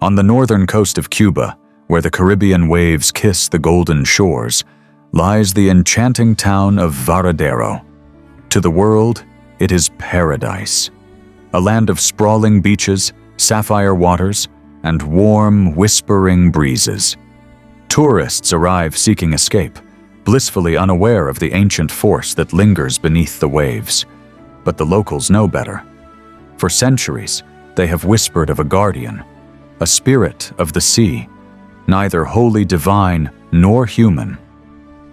On the northern coast of Cuba, where the Caribbean waves kiss the golden shores, lies the enchanting town of Varadero. To the world, it is paradise. A land of sprawling beaches, sapphire waters, and warm, whispering breezes. Tourists arrive seeking escape, blissfully unaware of the ancient force that lingers beneath the waves. But the locals know better. For centuries, they have whispered of a guardian, a spirit of the sea, neither wholly divine nor human.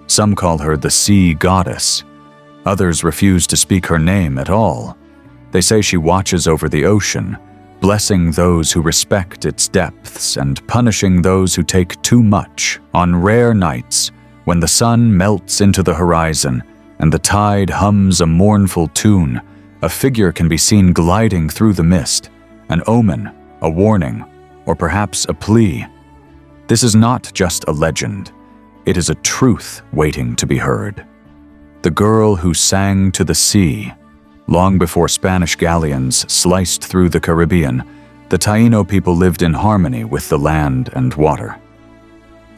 Some call her the sea goddess. Others refuse to speak her name at all. They say she watches over the ocean, blessing those who respect its depths and punishing those who take too much on rare nights when the sun melts into the horizon and the tide hums a mournful tune. A figure can be seen gliding through the mist, an omen, a warning, or perhaps a plea. This is not just a legend. It is a truth waiting to be heard. The girl who sang to the sea. Long before Spanish galleons sliced through the Caribbean, the Taino people lived in harmony with the land and water.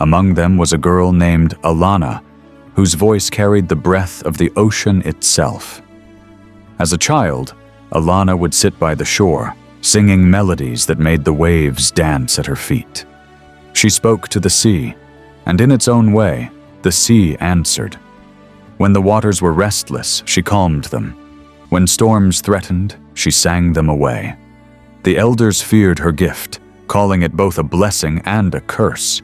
Among them was a girl named Alana, whose voice carried the breath of the ocean itself. As a child, Alana would sit by the shore, singing melodies that made the waves dance at her feet. She spoke to the sea, and in its own way, the sea answered. When the waters were restless, she calmed them. When storms threatened, she sang them away. The elders feared her gift, calling it both a blessing and a curse.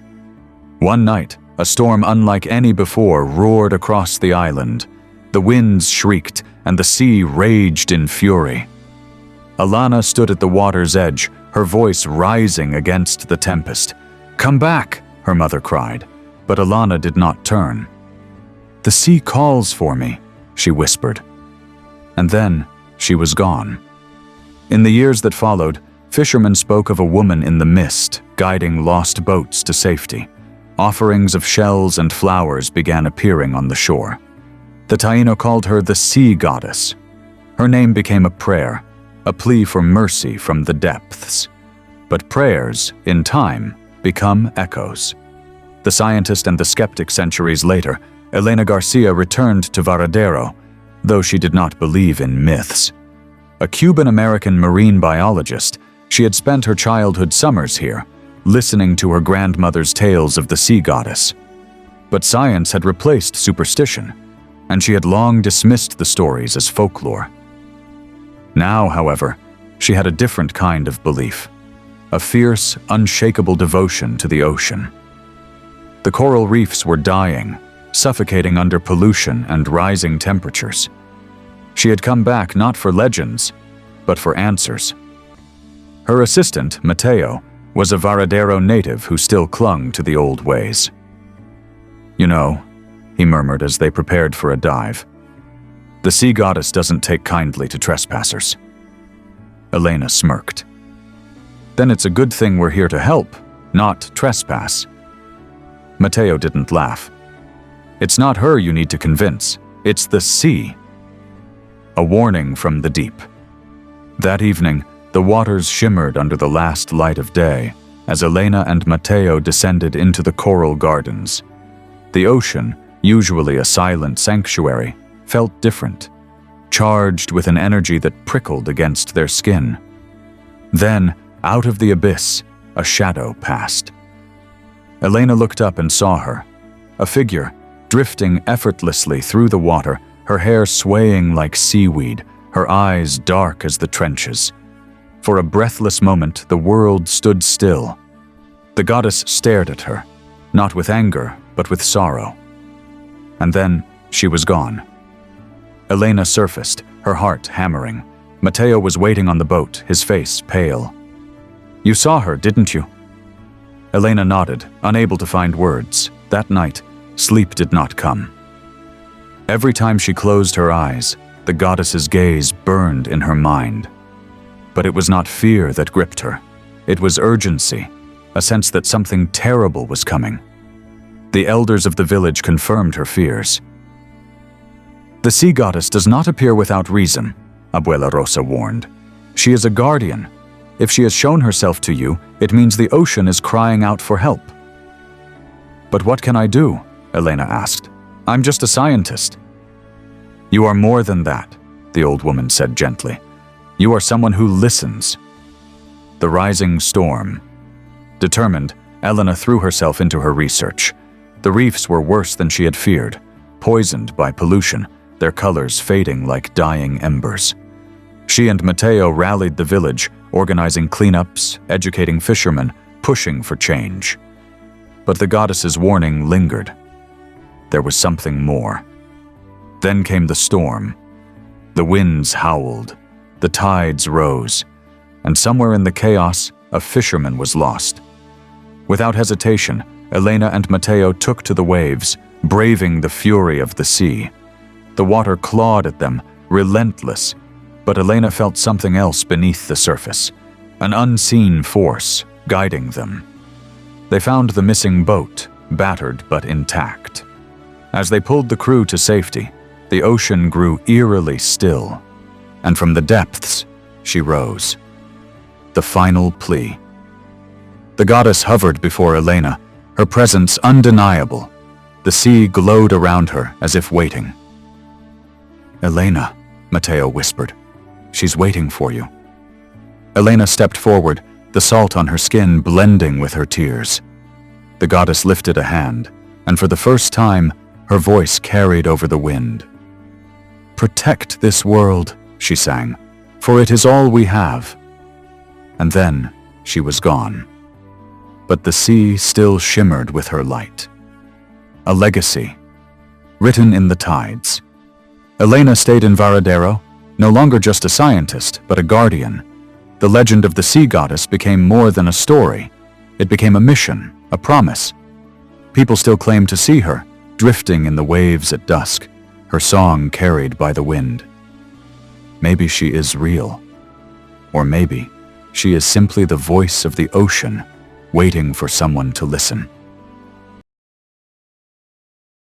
One night, a storm unlike any before roared across the island. The winds shrieked, and the sea raged in fury. Alana stood at the water's edge, her voice rising against the tempest. "Come back," her mother cried, but Alana did not turn. "The sea calls for me," she whispered. And then she was gone. In the years that followed, fishermen spoke of a woman in the mist, guiding lost boats to safety. Offerings of shells and flowers began appearing on the shore. The Taino called her the sea goddess. Her name became a prayer, a plea for mercy from the depths. But prayers, in time, become echoes. The scientist and the skeptic centuries later, Elena Garcia returned to Varadero, though she did not believe in myths. A Cuban-American marine biologist, she had spent her childhood summers here, listening to her grandmother's tales of the sea goddess. But science had replaced superstition, and she had long dismissed the stories as folklore. Now, however, she had a different kind of belief, a fierce, unshakable devotion to the ocean. The coral reefs were dying, suffocating under pollution and rising temperatures. She had come back not for legends, but for answers. Her assistant, Mateo, was a Varadero native who still clung to the old ways. "You know," he murmured as they prepared for a dive, "the sea goddess doesn't take kindly to trespassers." Elena smirked. "Then it's a good thing we're here to help, not trespass." Mateo didn't laugh. "It's not her you need to convince, it's the sea." A warning from the deep. That evening, the waters shimmered under the last light of day as Elena and Mateo descended into the coral gardens. The ocean, usually a silent sanctuary, felt different, charged with an energy that prickled against their skin. Then, out of the abyss, a shadow passed. Elena looked up and saw her, a figure, drifting effortlessly through the water, her hair swaying like seaweed, her eyes dark as the trenches. For a breathless moment, the world stood still. The goddess stared at her, not with anger, but with sorrow. And then she was gone. Elena surfaced, her heart hammering. Mateo was waiting on the boat, his face pale. "You saw her, didn't you?" Elena nodded, unable to find words. That night, sleep did not come. Every time she closed her eyes, the goddess's gaze burned in her mind. But it was not fear that gripped her. It was urgency, a sense that something terrible was coming. The elders of the village confirmed her fears. "The sea goddess does not appear without reason," Abuela Rosa warned. "She is a guardian. If she has shown herself to you, it means the ocean is crying out for help." "But what can I do?" Elena asked. "I'm just a scientist." "You are more than that," the old woman said gently. "You are someone who listens." The rising storm. Determined, Elena threw herself into her research. The reefs were worse than she had feared, poisoned by pollution, their colors fading like dying embers. She and Matteo rallied the village, organizing cleanups, educating fishermen, pushing for change. But the goddess's warning lingered. There was something more. Then came the storm. The winds howled, the tides rose, and somewhere in the chaos, a fisherman was lost. Without hesitation, Elena and Matteo took to the waves, braving the fury of the sea. The water clawed at them, relentless, but Elena felt something else beneath the surface, an unseen force guiding them. They found the missing boat, battered but intact. As they pulled the crew to safety, the ocean grew eerily still, and from the depths, she rose. The final plea. The goddess hovered before Elena, her presence undeniable. The sea glowed around her as if waiting. "Elena," Matteo whispered. "She's waiting for you." Elena stepped forward, the salt on her skin blending with her tears. The goddess lifted a hand, and for the first time, her voice carried over the wind. "Protect this world," she sang, "for it is all we have." And then she was gone. But the sea still shimmered with her light. A legacy, written in the tides. Elena stayed in Varadero, no longer just a scientist, but a guardian. The legend of the sea goddess became more than a story. It became a mission, a promise. People still claim to see her, drifting in the waves at dusk, her song carried by the wind. Maybe she is real. Or maybe she is simply the voice of the ocean, waiting for someone to listen.